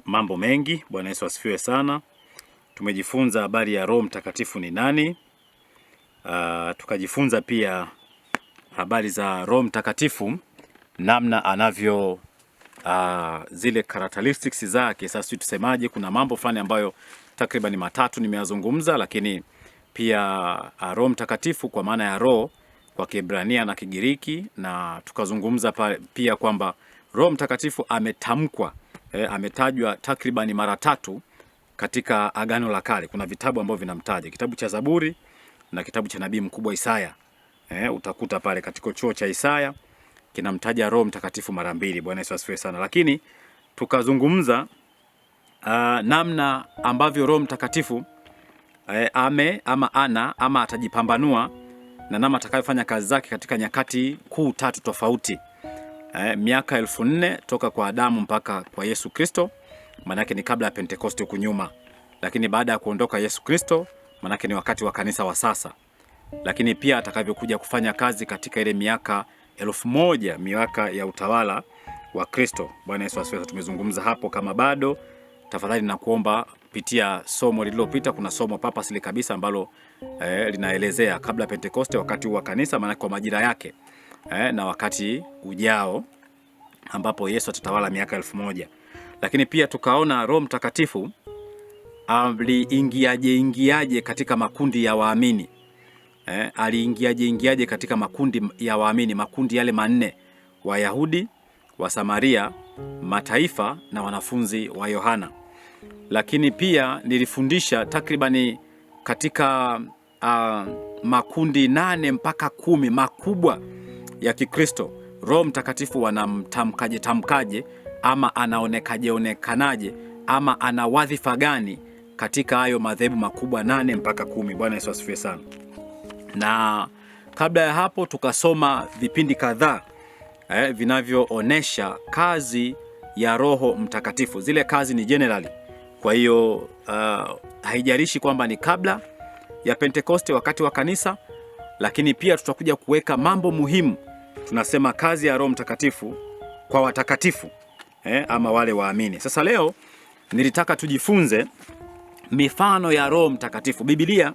mambo mengi. Bwana Yesu asifiwe sana. Tumejifunza habari ya Roho Mtakatifu ni nani. Tukajifunza pia habari za Roho Mtakatifu, namna anavyo zile characteristics zake. Sasa tusemaje, kuna mambo fulani ambayo takriban matatu nimeyazungumza, lakini pia Roho Mtakatifu kwa maana ya roho kwa Kiebrania na Kigiriki, na tukazungumza pia kwamba Roho Mtakatifu ametamkwa ametajwa takriban mara 3 katika Agano la Kale. Kuna vitabu ambavyo vinamtaja, kitabu cha Zaburi na kitabu cha nabii mkubwa Isaya. Utakuta pale katika chuo cha Isaya kinamtaja Roho Mtakatifu mara 2. Bwana Yesu asifiwe sana. Lakini tukazungumza namna ambavyo Roho Mtakatifu ama atajipambanua na namna atakayofanya kazi zake katika nyakati kuu 3 tofauti. Miaka 1400 toka kwa Adamu mpaka kwa Yesu Kristo, manake ni kabla ya Pentekoste huko nyuma. Lakini baada ya kuondoka Yesu Kristo, manake ni wakati wa kanisa wa sasa. Lakini pia atakavyokuja kufanya kazi katika ile miaka 1000, miaka ya utawala wa Kristo. Bwana Yesu asifiwe. Tumezungumza hapo. Kama bado, tafadhali nakuomba pitia somo lililopita. Kuna somo papasili kabisa ambalo linaelezea kabla ya Pentekoste, wakati wa kanisa, maana kwa majira yake, na wakati ujao ambapo Yesu atatawala miaka 1000. Lakini pia tukaona Roho Mtakatifu aliingiaje katika makundi ya waamini. Aliingiaje katika makundi ya waamini, makundi yale 4: Wayahudi, wa Samaria, mataifa na wanafunzi wa Yohana. Lakini pia nilifundisha takribani katika makundi 8 mpaka 10 makubwa ya Kikristo, Roho Mtakatifu wanamtamkaje ama anaonekanaje ama ana wadhifa gani katika hayo madhehebu makubwa 8 mpaka 10. Bwana Yesu asifiwe sana. Na kabla ya hapo tukasoma vipindi kadhaa vinavyoonesha kazi ya Roho Mtakatifu. Zile kazi ni generally, kwa hiyo haijalishi kwamba ni kabla ya Pentekoste, wakati wa kanisa, lakini pia tutakuja kuweka mambo muhimu. Tunasema kazi ya Roho Mtakatifu kwa watakatifu ama wale waamini. Sasa leo nilitaka tujifunze mifano ya Roho Mtakatifu. Biblia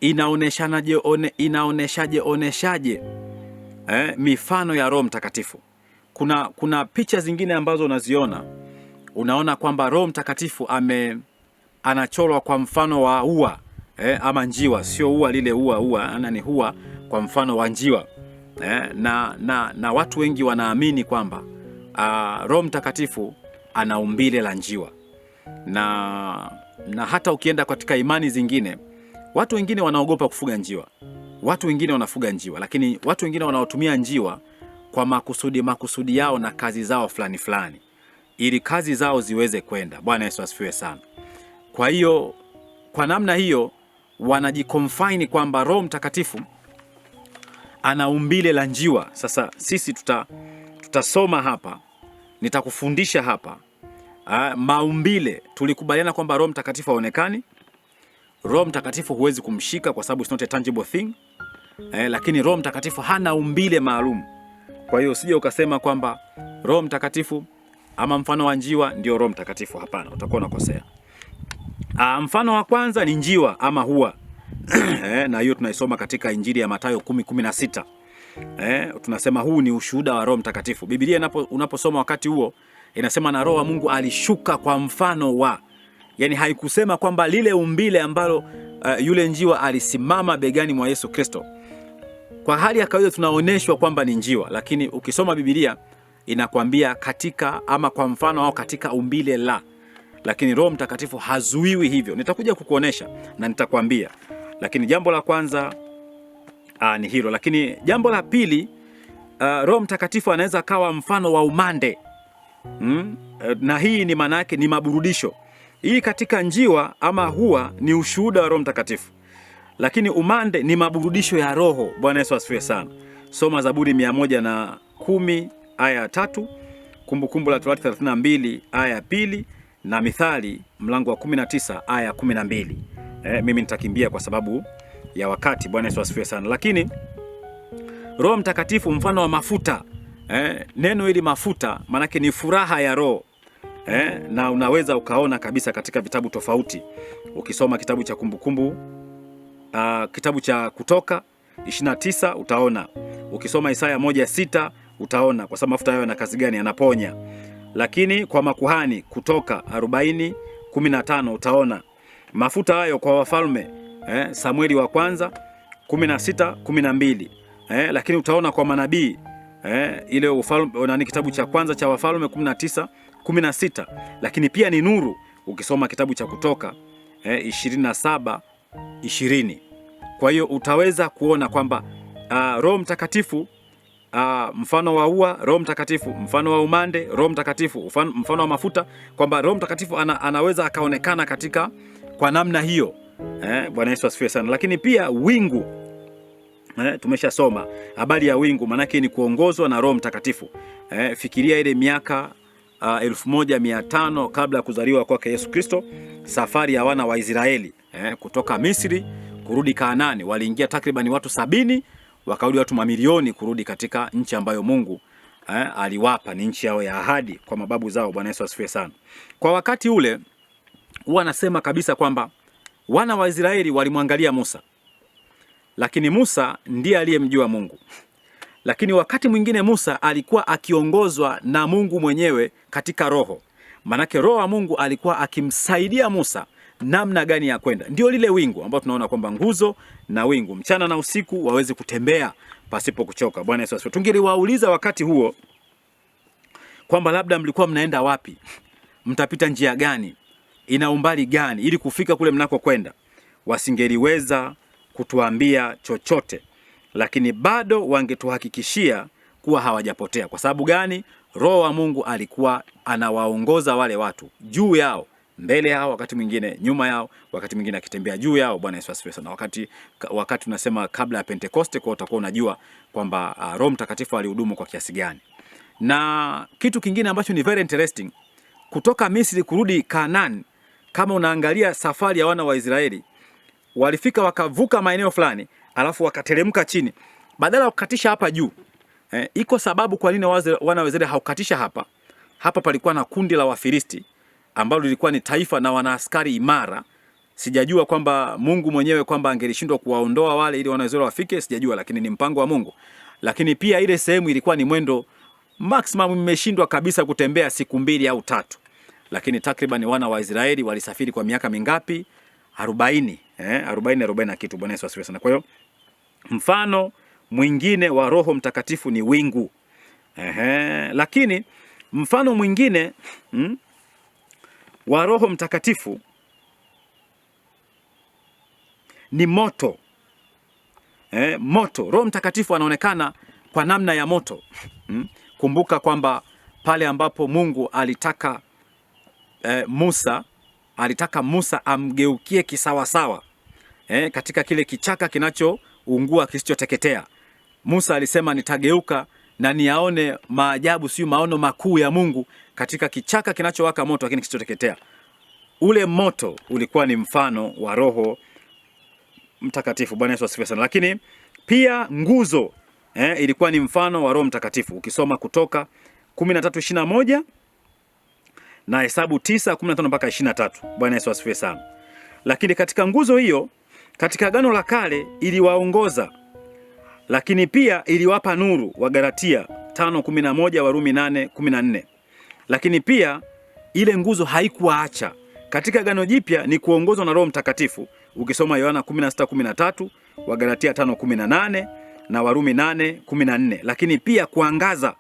inaoneshaje mifano ya Roho Mtakatifu. Kuna picha zingine ambazo unaona kwamba Roho Mtakatifu anachorwa kwa mfano wa ua ama njiwa. Sio ua lile ua ni hua kwa mfano wa njiwa. Na watu wengi wanaamini kwamba Roho Mtakatifu ana umbile la njiwa, na hata ukienda katika imani zingine, watu wengine wanaogopa kufuga njiwa, watu wengine wanafuga njiwa, lakini watu wengine wanaotumia njiwa kwa makusudi yao na kazi zao fulani, ili kazi zao ziweze kwenda. Bwana Yesu asifiwe sana. Kwa hiyo kwa namna hiyo wanajiconfine kwamba Roho Mtakatifu ana umbile la njiwa. Sasa sisi tutasoma hapa, nitakufundisha hapa maumbile. Tulikubaliana kwamba Roho Mtakatifu haonekani. Roho Mtakatifu huwezi kumshika kwa sababu it's not a tangible thing. Lakini Roho Mtakatifu hana umbile maalum. Kwa hiyo usije ukasema kwamba Roho Mtakatifu ama mfano wa njiwa ndio Roho Mtakatifu. Hapana, utakuwa unakosea. Mfano wa kwanza ni njiwa ama hua. Na hiyo tunaisoma katika Injili ya Mathayo 10:16. Tunasema huu ni ushuhuda wa Roho Mtakatifu. Biblia unaposoma wakati huo inasema na Roho wa Mungu alishuka kwa mfano wa. Yani haikusema kwamba lile umbile ambalo yule njiwa alisimama begani mwa Yesu Kristo. Kwa hali ya kawaida tunaoneshwa kwamba ni njiwa, lakini ukisoma Biblia inakwambia katika ama kwa mfano au katika umbile la. Lakini Roho Mtakatifu hazuiwi hivyo. Nitakuja kukuonesha na nitakwambia. Lakini jambo la kwanza ni hilo. Lakini jambo la pili, Roho Mtakatifu anaweza kawa mfano wa umande. Na hii ni maana yake ni maburudisho. Hii katika njiwa ama hua ni ushuhuda wa Roho Mtakatifu. Lakini umande ni maburudisho ya Roho. Bwana Yesu asifiwe sana. Soma Zaburi 110 aya 3, Kumbukumbu la Torati 32 aya 2 na Mithali mlango wa 19 aya 12. Mimi nitakimbia kwa sababu ya wakati. Bwana Yesu asifiwe sana. Lakini Roho Mtakatifu mfano wa mafuta. Neno hili mafuta manake ni furaha ya Roho. Na unaweza ukaona kabisa katika vitabu tofauti. Ukisoma kitabu cha Kumbukumbu, kitabu cha Kutoka 29 utaona. Ukisoma Isaya 1:6 utaona, kwa sababu mafuta hayo yana kazi gani, yanaponya. Lakini kwa makuhani Kutoka 40:15 utaona mafuta hayo kwa wafalme, Samueli wa kwanza 16:12. Lakini utaona kwa manabii, ile ufalme kitabu cha kwanza cha Wafalme 19:16. Lakini pia ni nuru ukisoma kitabu cha Kutoka 27:20. Kwa hiyo utaweza kuona kwamba Roho Mtakatifu, mfano wa ua, Roho Mtakatifu, mfano wa umande, Roho Mtakatifu, mfano wa mafuta, kwamba Roho Mtakatifu anaweza akaonekana katika kwa namna hiyo. Bwana Yesu asifiwe sana. Lakini pia wingu, tumeshasoma habari ya wingu, manake ni kuongozwa na Roho Mtakatifu. Fikiria ile miaka 1500 kabla ya kuzaliwa kwake Yesu Kristo, safari ya wana wa Israeli kutoka Misri kurudi Kanaani. Waliingia takriban watu 70, wakarudi watu mamilioni kurudi katika nchi ambayo Mungu aliwapa, ni nchi yao ya ahadi kwa mababu zao. Bwana Yesu asifiwe sana. Kwa wakati ule huwa anasema kabisa kwamba wana wa Israeli walimwangalia Musa, lakini Musa ndiye aliyemjua Mungu. Lakini wakati mwingine Musa alikuwa akiongozwa na Mungu mwenyewe katika roho. Manake roho wa Mungu alikuwa akimsaidia Musa namna gani ya kwenda. Ndio lile wingu ambao tunaona kwamba nguzo na wingu mchana na usiku waweze kutembea pasipo kuchoka. Bwana Yesu asifiwe. Tungeliwauliza wakati huo kwamba labda mlikuwa mnaenda wapi, mtapita njia gani, ina umbali gani ili kufika kule mnako kwenda, wasingeliweza kutuambia chochote, lakini bado wangetuhakikishia kuwa hawajapotea. Kwa sababu gani? Roho wa Mungu alikuwa anawaongoza wale watu, juu yao, mbele yao, wakati mwingine nyuma yao, wakati mwingine akitembea juu yao. Bwana Yesu asifiwe sana. Wakati tunasema kabla ya Pentekoste, kwa utakuwa unajua kwamba Roho Mtakatifu alihudumu kwa kiasi gani. Na kitu kingine ambacho ni very interesting, kutoka Misri kurudi Kanaani, kama unaangalia safari ya wana wa Israeli, walifika wakavuka maeneo fulani, alafu wakateremka chini, badala ya kukatisha hapa juu. Iko sababu kwa nini wana wa Israeli haukatisha hapa. Hapa palikuwa na kundi la Wafilisti ambalo lilikuwa ni taifa na wana askari imara. Sijajua kwamba Mungu mwenyewe kwamba angelishindwa kuwaondoa wale ili wana wa Israeli wafike, sijajua, lakini ni mpango wa Mungu. Lakini pia ile sehemu ilikuwa ni mwendo maximum, imeshindwa kabisa kutembea siku 2 au 3. Lakini takriban wana wa Israeli walisafiri kwa miaka mingapi? 40, 40 na kitu. Bwana Yesu asifiwe sana. Kwa hiyo mfano mwingine wa Roho Mtakatifu ni wingu. Lakini mfano mwingine wa Roho Mtakatifu ni moto. Moto. Roho Mtakatifu anaonekana kwa namna ya moto. Kumbuka kwamba pale ambapo Mungu alitaka Musa amgeukie kisawasawa, katika kile kichaka kinachoungua kisichoteketea. Musa alisema nitageuka na niyaone maajabu, sio maono makuu ya Mungu katika kichaka kinachowaka moto lakini kisichoteketea. Ule moto ulikuwa ni mfano wa Roho Mtakatifu. Bwana Yesu asifiwe sana. Lakini pia nguzo ilikuwa ni mfano wa Roho Mtakatifu. Ukisoma Kutoka 13:21 na Hesabu 9:15 mpaka 23. Bwana Yesu asifiwe sana. Lakini katika nguzo hiyo, katika Agano la Kale iliwaongoza, lakini pia iliwapa nuru, Wagalatia 5:11, Warumi 8:14. Lakini pia ile nguzo haikuwaacha. Katika Agano Jipya ni kuongozwa na Roho Mtakatifu. Ukisoma Yohana 16:13, Wagalatia 5:18 na Warumi 8:14. Lakini pia kuangaza,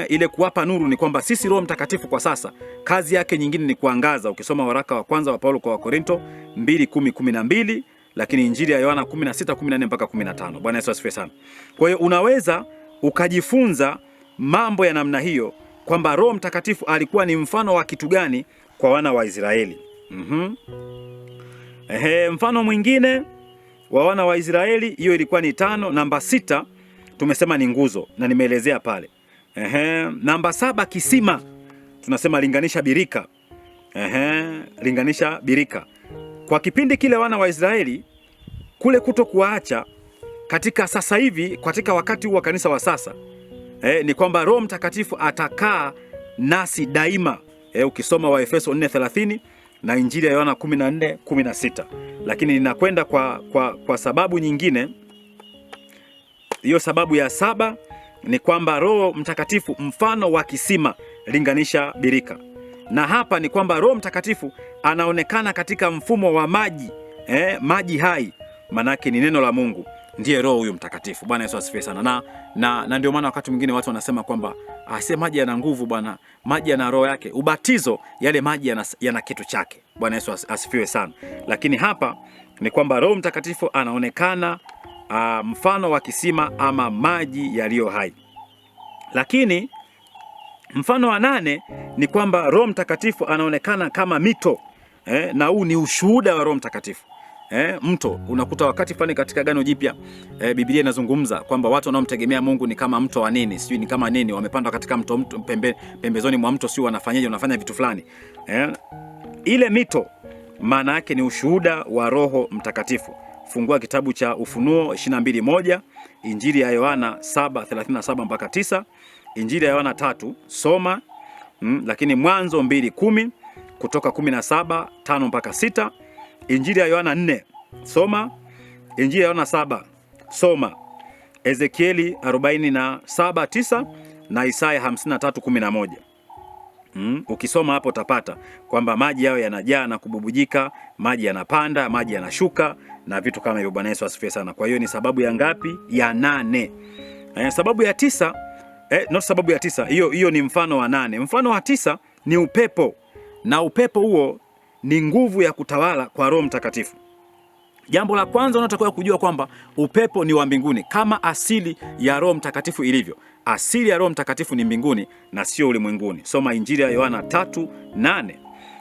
ile kuwapa nuru ni kwamba sisi Roho Mtakatifu kwa sasa kazi yake nyingine ni kuangaza. Ukisoma waraka wa kwanza wa Paulo kwa Wakorinto 2:10-12, lakini Injili ya Yohana 16:14 mpaka 15. Bwana Yesu asifiwe sana. Kwa hiyo unaweza ukajifunza mambo ya namna hiyo kwamba Roho Mtakatifu alikuwa ni mfano wa kitu gani kwa wana wa Israeli. Mfano mwingine wa wana wa Israeli, hiyo ilikuwa ni 5. Namba 6 tumesema ni nguzo na nimeelezea pale. Namba 7 kisima, tunasema linganisha birika. Linganisha birika. Kwa kipindi kile wana wa Israeli kule kuto kuacha, katika sasa hivi, katika wakati huu wa kanisa wa sasa, ni kwamba Roho Mtakatifu atakaa nasi daima ukisoma Waefeso 4:30 na Injili ya Yohana 14:16. Lakini ninakwenda kwa sababu nyingine. Hiyo sababu ya 7 ni kwamba Roho Mtakatifu mfano wa kisima, linganisha birika. Na hapa ni kwamba Roho Mtakatifu anaonekana katika mfumo wa maji, maji hai, manake ni neno la Mungu, ndiye Roho huyu Mtakatifu. Bwana Yesu asifiwe sana. Na ndio maana wakati mwingine watu wanasema kwamba maji yana nguvu bwana, maji yana roho yake. Ubatizo, yale maji yana kitu chake. Bwana Yesu asifiwe sana. Lakini hapa ni kwamba Roho Mtakatifu anaonekana mfano wa kisima ama maji yaliyo hai. Lakini mfano wa 8 ni kwamba Roho Mtakatifu anaonekana kama mito, na huu ni ushuhuda wa Roho Mtakatifu. Mto, unakuta wakati fulani katika Agano Jipya Biblia inazungumza kwamba watu wanaomtegemea Mungu ni kama mto wa nini, sijui ni kama nini, wamepanda katika mto pembezoni mwa mto, sio wanafanya vitu fulani. Ile mito maana yake ni ushuhuda wa Roho Mtakatifu. Fungua kitabu cha Ufunuo 22:1, Injili ya Yohana 7:37 mpaka 9, Injili ya Yohana 3 soma, lakini Mwanzo 2:10, Kutoka 17:5 mpaka 6, Injili ya Yohana 4 soma, Injili ya Yohana 7 soma, Ezekieli 47:9 na Isaya 53:11. Ukisoma hapo utapata kwamba maji yao yanajaa na kububujika, maji yanapanda, maji yanashuka na vitu kama hivyo. Bwana Yesu asifiwe sana. Kwa hiyo ni sababu ya ngapi? Ya 8. Sababu ya 9, sababu ya 9, hiyo ni mfano wa 8. Mfano wa 9 ni upepo, na upepo huo ni nguvu ya kutawala kwa Roho Mtakatifu. Jambo la kwanza unatakiwa kujua kwamba upepo ni wa mbinguni, kama asili ya Roho Mtakatifu ilivyo. Asili ya Roho Mtakatifu ni mbinguni na sio ulimwenguni. Soma Injili ya Yohana 3:8.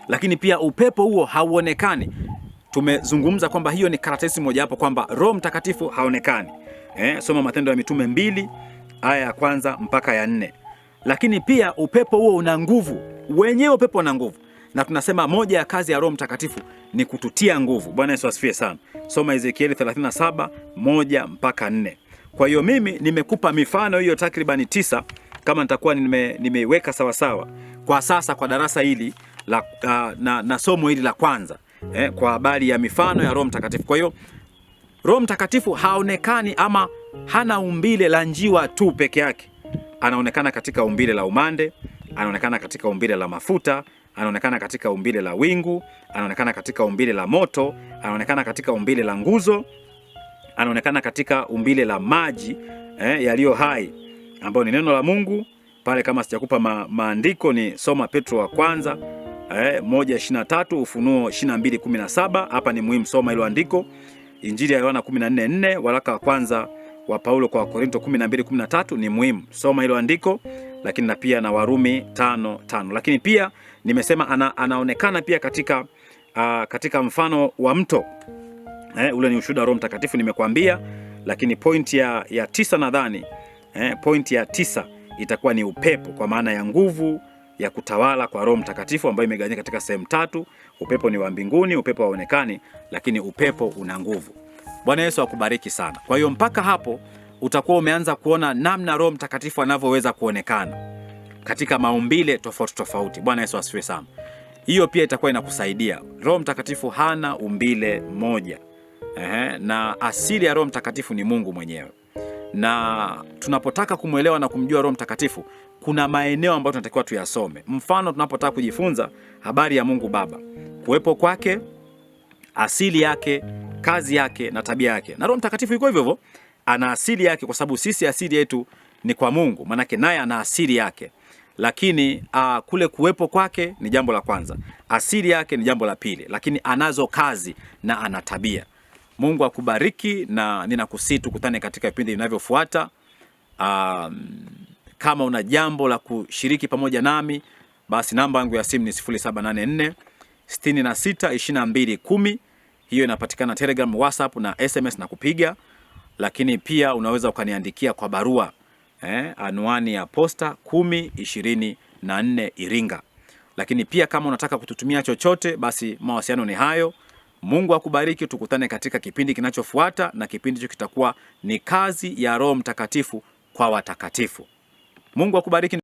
Lakini pia upepo huo hauonekani. Tumezungumza kwamba hiyo ni karatasi moja hapo kwamba Roho Mtakatifu haonekani. Soma Matendo ya Mitume 2 aya ya 1 mpaka ya 4. Lakini pia upepo huo una nguvu. Wenyewe upepo una nguvu. Na tunasema moja ya kazi ya Roho Mtakatifu ni kututia nguvu. Bwana Yesu asifiwe sana. Soma Ezekieli 37:1 mpaka 4. Kwa hiyo mimi nimekupa mifano hiyo takribani 9 kama nitakuwa nimeiweka sawa sawa kwa sasa kwa darasa hili na somo hili la kwanza, kwa habari ya mifano ya Roho Mtakatifu. Kwa hiyo Roho Mtakatifu haonekani ama hana umbile la njiwa tu peke yake. Anaonekana katika umbile la umande, anaonekana katika umbile la mafuta, anaonekana katika umbile la wingu, anaonekana katika umbile la moto, anaonekana katika umbile la nguzo, anaonekana katika umbile la maji yaliyo hai ambayo ni neno la Mungu. Pale kama sijakupa maandiko ni soma Petro wa kwanza 1:23, Ufunuo 22:17. Hapa ni muhimu, soma hilo andiko. Injili ya Yohana 14:4, waraka wa kwanza wa Paulo kwa Korinto 12:13 ni muhimu, soma hilo andiko. Lakini na pia na Warumi 5:5. Lakini pia nimesema anaonekana pia katika mfano wa mto. Ule ni ushuhuda wa Roho Mtakatifu nimekuambia. Lakini point ya 9 nadhani, point ya 9 itakuwa ni upepo, kwa maana ya nguvu ya kutawala kwa Roho Mtakatifu ambayo imegawanyika katika sehemu 3. Upepo ni wa mbinguni, upepo haonekani, lakini upepo una nguvu. Bwana Yesu akubariki sana. Kwa hiyo mpaka hapo utakuwa umeanza kuona namna Roho Mtakatifu anavyoweza kuonekana katika maumbile tofauti tofauti. Bwana Yesu asifiwe sana. Hiyo pia itakuwa inakusaidia. Roho Mtakatifu hana umbile moja. Na asili ya Roho Mtakatifu ni Mungu mwenyewe. Na tunapotaka kumwelewa na kumjua Roho Mtakatifu, kuna maeneo ambayo tunatakiwa tuyasome. Mfano, tunapotaka kujifunza habari ya Mungu Baba, kuwepo kwake, asili yake, kazi yake na tabia yake. Na Roho Mtakatifu yuko hivyo hivyo, ana asili yake, kwa sababu sisi asili yetu ni kwa Mungu, manake naye ana asili yake. Lakini kule kuwepo kwake ni jambo la kwanza, asili yake ni jambo la pili, lakini anazo kazi na ana tabia. Mungu akubariki, na ninakusihi tukutane katika vipindi vinavyofuata. Kama una jambo la kushiriki pamoja nami, basi namba yangu ya simu ni 0784 66 22 10. Hiyo inapatikana Telegram, WhatsApp na SMS na kupiga. Lakini pia unaweza ukaniandikia kwa barua, anwani ya posta 1024 Iringa. Lakini pia kama unataka kututumia chochote, basi mawasiliano ni hayo. Mungu akubariki, tukutane katika kipindi kinachofuata, na kipindi hicho kitakuwa ni kazi ya Roho Mtakatifu kwa watakatifu. Mungu akubariki.